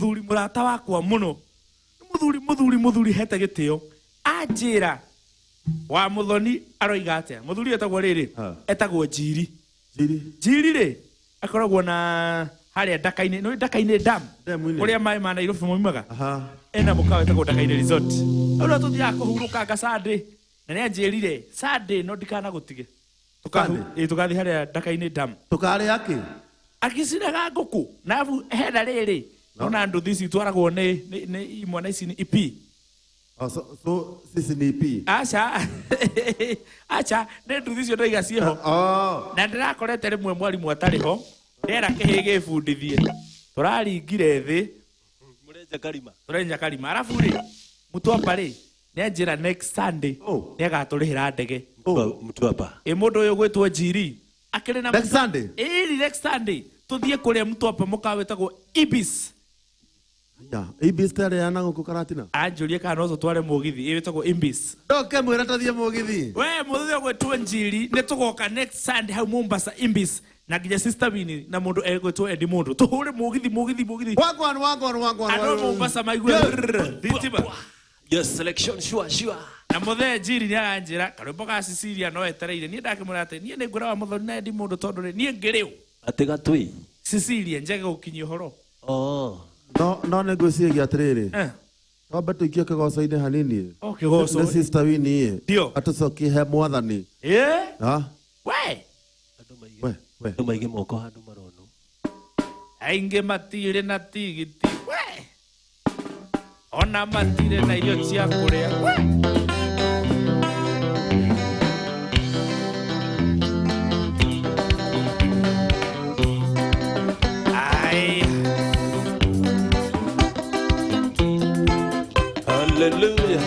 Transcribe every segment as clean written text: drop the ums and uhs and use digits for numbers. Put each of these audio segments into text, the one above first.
muthuri murata wakwa muno muthuri hete gitio anjira wa muthoni aroiga atia muthuri etagwo riri etagwo njiri ri akoragwo na haria ndakaine dam uria mai ma Nairobi moimaga ena mukawa etagwo ndakaine resort ura tuthia kuhuruka nga Sunday na ni anjirire Sunday no ndikana gutige tukathi haria ndakaine dam tukari aki akicinaga nguku nabu hena riri ona nduthi ici twaragwo ni imwana ici ni EP. So sisi ni EP. Acha ne nduthi icio ndoiga cieho na ndirakorete rimwe mwarimu atari ho ndera kihige fundithie turaringire thi murenja karima arafu ri Mutwapa ri ni anjira next Sunday ni agaturihira ndege Mutwapa mundu uyu gwitwo Njiri akiri na next Sunday next Sunday tuthie kuria Mutwapa mukawe tagwo Ibis. Ibis tare yana guku karatina anjurie kana no tware mugithi witagwo Ibis ndoke mwira tathie mugithi we muthio gwetwo Njiri ni tugoka next Sunday hau Mombasa Ibis na nginya sister Winnie na mundu egwetwo Eddie Mundu tuhure mugithi wagwan ano Mombasa maigwe thitima your selection sure na muthe Njiri ni aranjira karwimbo ga Cecilia no etereire ni ndakimura ati ni ngura wa muthoni na Eddie Mundu tondu ni ngiriu atega twi Cecilia njege gukinyia horo no negotiate atiriri Wamba tuikie kigoco-ini hanini. Kigoco. Ni sister Winnie. Ndio. Atucokie mwathani. We. Maige moko handu marono. Ainge matire na tigiti. We. Ona matire na irio cia kuria. We. Hallelujah.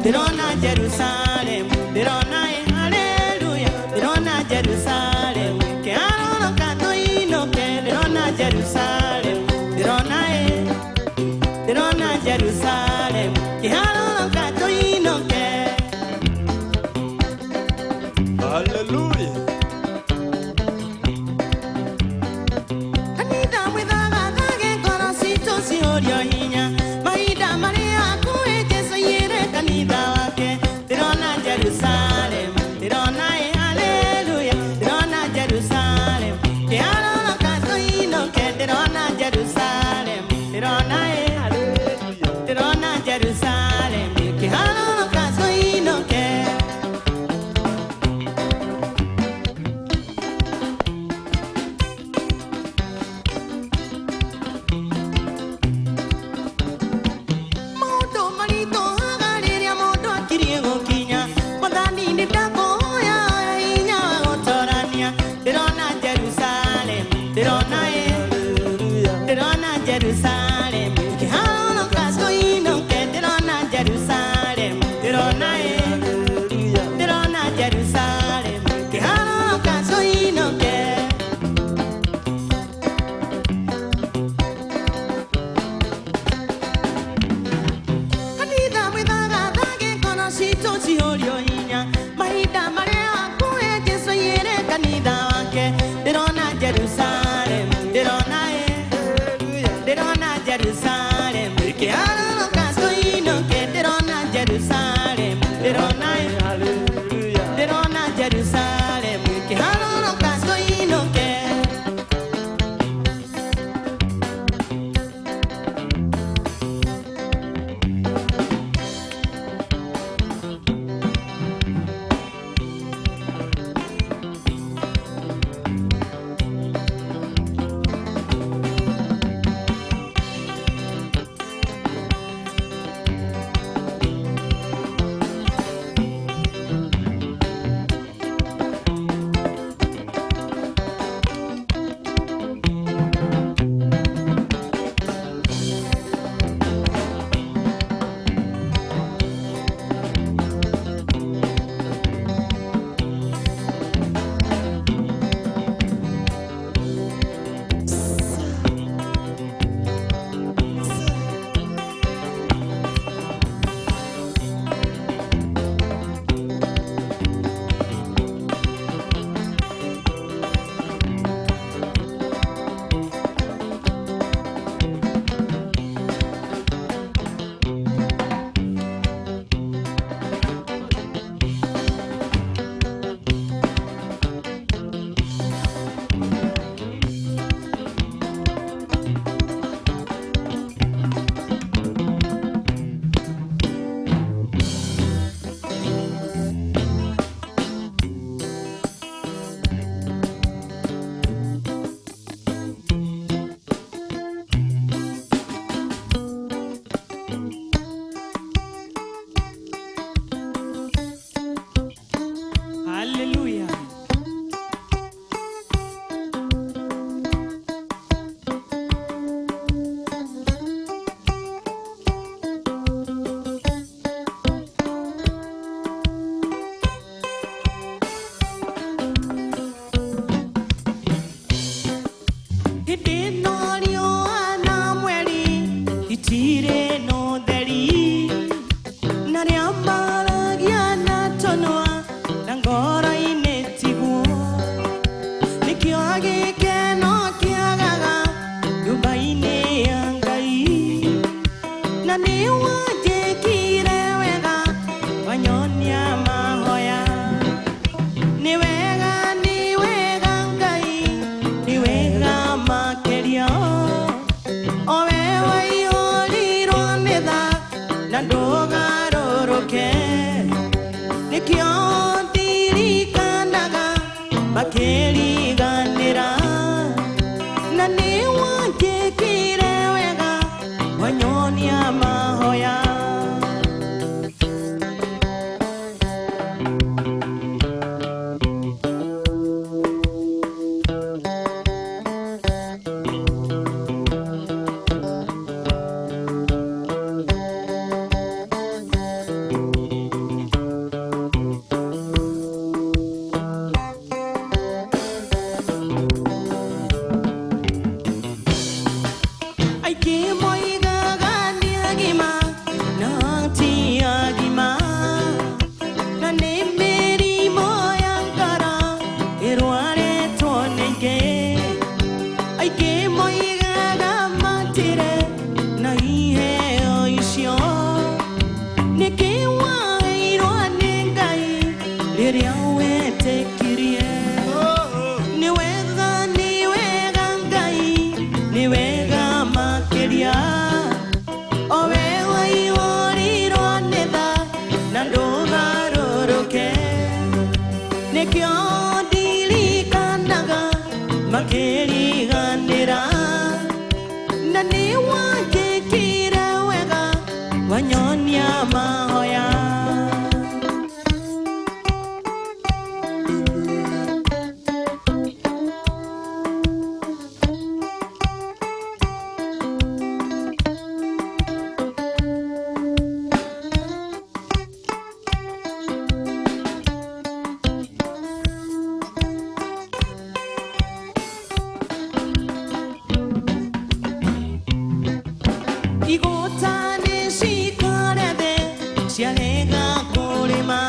Dirona Jerusalem, Dirona Hallelujah, Dirona Jerusalem, que ano canto hino que Dirona Jerusalem, Dirona Jerusalem, que ano canto hino que. Hallelujah. Anida muidaga dage conocido si odio hinya, maida Maria kue que soy ere canida wake, Dirona Jerusalem, Dirona Hallelujah, Dirona Jerusalem, que ano canto hino que Dirona Jerusalem, Dirona Hallelujah, Dirona Jerusalem, que ano canto hino que. Jerusalem, que hano caso ino que Dirona Jerusalem, Dirona Jerusalem, que hano caso ino que. Anida muidaga dage conocido si odio hinya, maida Maria kue que soy ere canida wake, Dirona Jerusalem, Dirona Jerusalem, que ano caso ino que Dirona Jerusalem. rĩrĩa wetĩkirie. Nĩ wega Ngai, nĩ wega makĩria, o we waihũrirwo nĩ tha na ndũgarũrũke. Nĩkĩo ndirikanaga makĩriganĩra, na nĩ wanjĩkire wega wanyonia mahoya. Igota nĩ cikarete ciarega kũrĩma,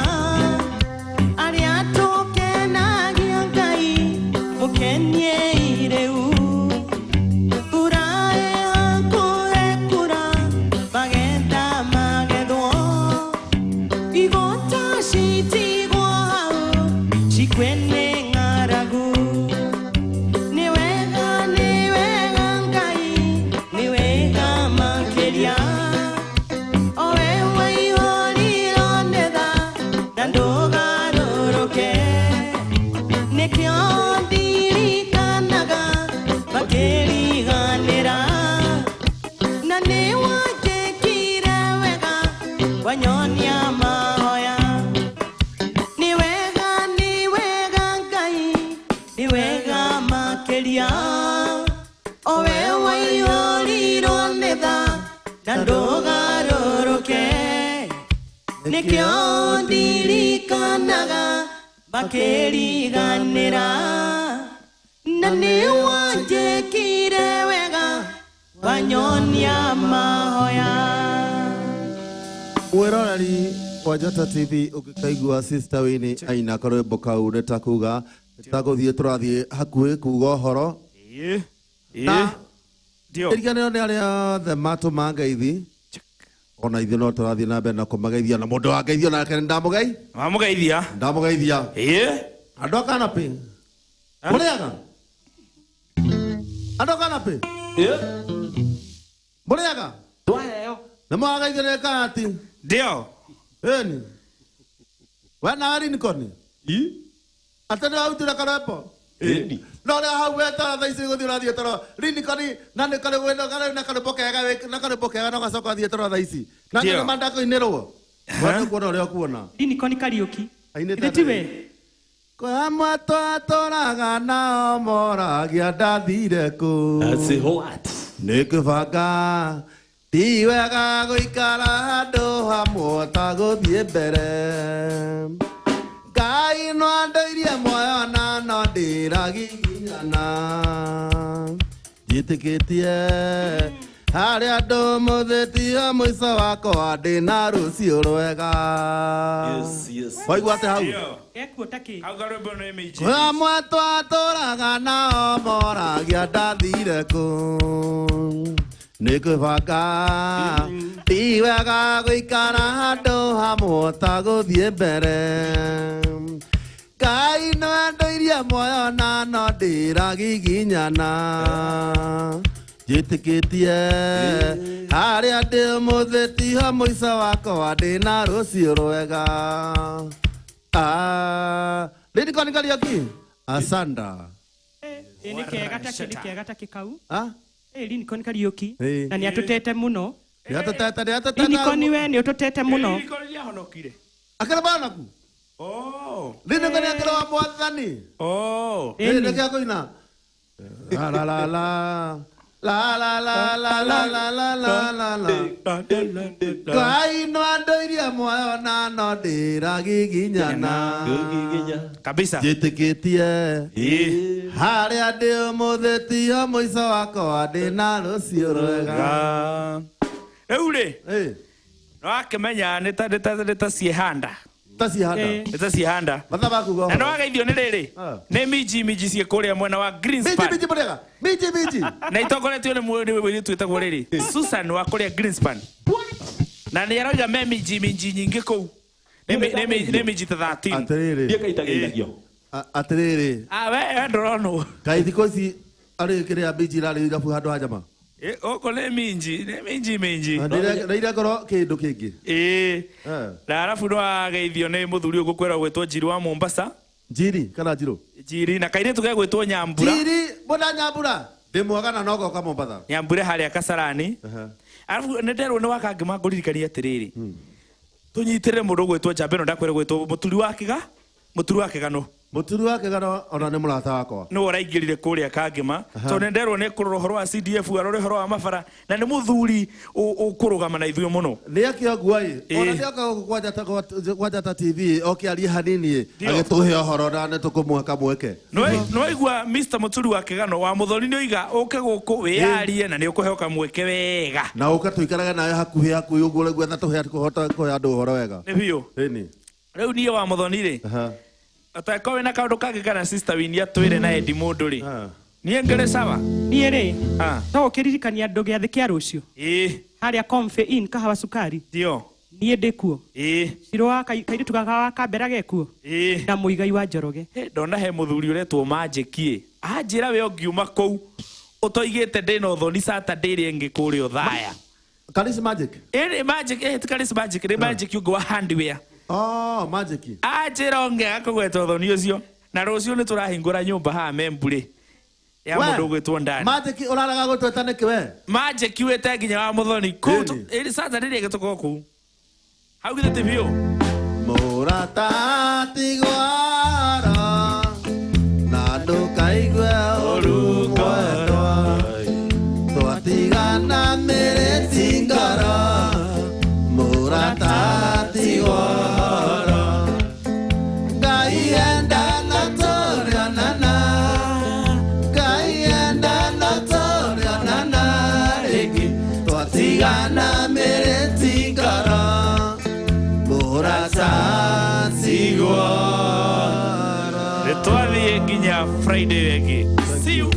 arĩa tũkenagia Ngai mũkenie rĩu. Kura hakuhĩ kura, magetha magethwo, igota citigwo hau cikwe nĩ ng'aragu. Nĩ wega Ngai, nĩ wega makĩria, o we waihũrirwo nĩ tha na ndũgarũrũke. Nĩkĩo ndirikanaga makĩriganĩra, na nĩ wanjĩkire wega wanyonia mahoya. Nĩ wega Ngai, nĩ wega makĩria, o we waihũrirwo nĩ tha na ndũgarũrũke. Nĩkĩo ndirikanaga makĩriganĩra, na nĩ wanjĩkire wega wanyonia mahoya. Mwĩroreri wa Njata TV ũngĩkaigua Sister Winnie aina karwĩmbo kau nĩ ta kuga nĩtagũthiĩ tũrathiĩ hakuhĩ kuga ũhoro. Na iriganĩro nĩ arĩa othe matũma ngeithi, ona ithuĩ no tũrathiĩ na mbere na kũmageithia, na mũndũ wangeithio nake nĩ Wamũgeithia? ndamũgeithia. Andũ a Kanapi mũrĩaga? Andũ a Kanapi mũrĩaga? Nĩ mwageithio nĩ Karati? Ndio. Eni we na Lincoln atĩ nĩ wautire karembo? No rĩa hau wetara thaa ici gũthiĩ ũrathiĩ toro Lincoln, na nĩ karembo kega no gacoka thiĩ toro thaa ici, na nĩ mandakũinĩrwo watu kuona ũrĩa ũkuona Lincoln Kariuki. ainĩte tiwe kwamwe twatũraga nao moragia ndathire kũ nĩ kĩbanga ti wega gũikara handũ hamwe ta gũthiĩ mbere. Ngai no andũirie muoyo na no ndĩragiginyana, njĩtĩkĩtie harĩa andũ mũthĩtio mũico wakwa ndĩna rũciũ rwega. Waigua atĩ hau? Kwamwe twatũraga nao moragia ndathire kũ nĩ kĩbanga ti wega gũikara handũ hamwe ta gũthiĩ mbere. Ngai no andũirie muoyo na no ndĩragiginyana, njĩtĩkĩtie harĩa ndĩ mũthĩtio mũico wakwa ndĩna rũciũ rwega. Lincoln Kariuki asanda Nĩ kega takĩ kau. Lincoln Kariuki na nĩ atũtete mũno. Lincoln we nĩ ũtũtete mũno. akĩrĩ naku Lincoln akĩrĩ wa Mwathani. Nĩ kĩa kũina la la la la la la la la la la la la la la. Ngai no andũirie muoyo na no ndĩragiginyana kabisa, njĩtĩkĩtie harĩa ndĩ mũthĩtio mũico wakwa ndĩna rũciũ rwega. Rĩu rĩ no akĩmenya nĩ ta ciĩhanda Ita cihanda. Mathaba kugo. Na no wageithio nĩ rĩrĩ. Nĩ miji ciĩ kũrĩa mwena wa Greenspan. Miji. Na itongoretio nĩ mwĩrĩ twĩtagwo rĩrĩ. Susan wa kũrĩa Greenspan. Na nĩ aroiga me miji nyingĩ kũu. nä njita 13 Atiriri. Ndiä kaitagä Atiriri. we ndåronwo Kai thikå ici arä kä rä a mbinji irarä irabu handå ha njama. oko nä minji Na iria ngoro kä ndå kä ngä. na arabu nä wageithio nä må thuri å gå kwera gwä two Njiri wa Mombasa Njiri kana Njirå. Njiri na kairä tå ge gwä two Nyambura Njiri mbona Nyambura. Ndä mwega na no goka Mombasa. Nyambura harä a Kasarani arabu nä nderwo nä wakangä mangå ririkania atä rä rä tå nyitä rä må ndå gwä two Njamba ä no ndakwä gwä two må turi wa kä gano Mũturu wake gano ona nĩ mũrata wakwa. nä we raingä rire kå rä a Kangĩma tondå nä nderwo nä kå rora å horo wa CDF arore å horo wa mabara na nä må thuri å kå rå gama na ithuä må no Nĩ akĩo guai. Ona nĩ oka kwa Njata TV oke arie hanini agĩtũhe ũhoro na nĩ tũkũmwaka mweke. nä waigua Mr må turi wa kä gano wa må thoni nä oiga å ke gå kå wä yarie na nä å kå heo kamweke wega Na ũka tũikarage nawe hakuhĩ ũguo rĩu gwetha tũhe kũhe andũ ũhoro wega. nä biå Ĩni. rä u niä wa må thoni rä atakorwo wä na kaå ndå kangä kana sister winia twä re na endi må ndå rä niä ngä rä caba niä rä no å kä ririkania andå gä athä kä a rå cio harä a Comfein kahawa sukari ndio niä ndä kuo cirå wa kairä tu gaka wa kambera gekuo na må igai wa Njoroge ndona he må thuri å retwo manjäkie anjä ra we å ngiuma kå u å toigä te ndä na å thoni Saturday ä rä ngä kå rä o thaya Karis Magic. ti Karis Magic nä Magic å ngä wa handware Oh, Magic. anjä ra onge gakå gweta å thoni å cio na rå cio nä tå rahingå ra nyå mba haha memburä ya må ndå å gwä two ndani Magic ũraraga gũtwĩta nĩkĩ we? Magic wä te nginya wa må thoni Saturday ä rä gä tå korwo kå u hau githä tä biå Mũrata tigwara na ndũkaigue ũru kwendwa twatigana mĩrĩti ngoro mũrata tigwara Ngai endana tũrĩonana Ngai endana tũrĩonana rĩngĩ twatigana mĩrĩti ngoro mũrata tigwara nä twathiä nginya Friday rĩngĩ see you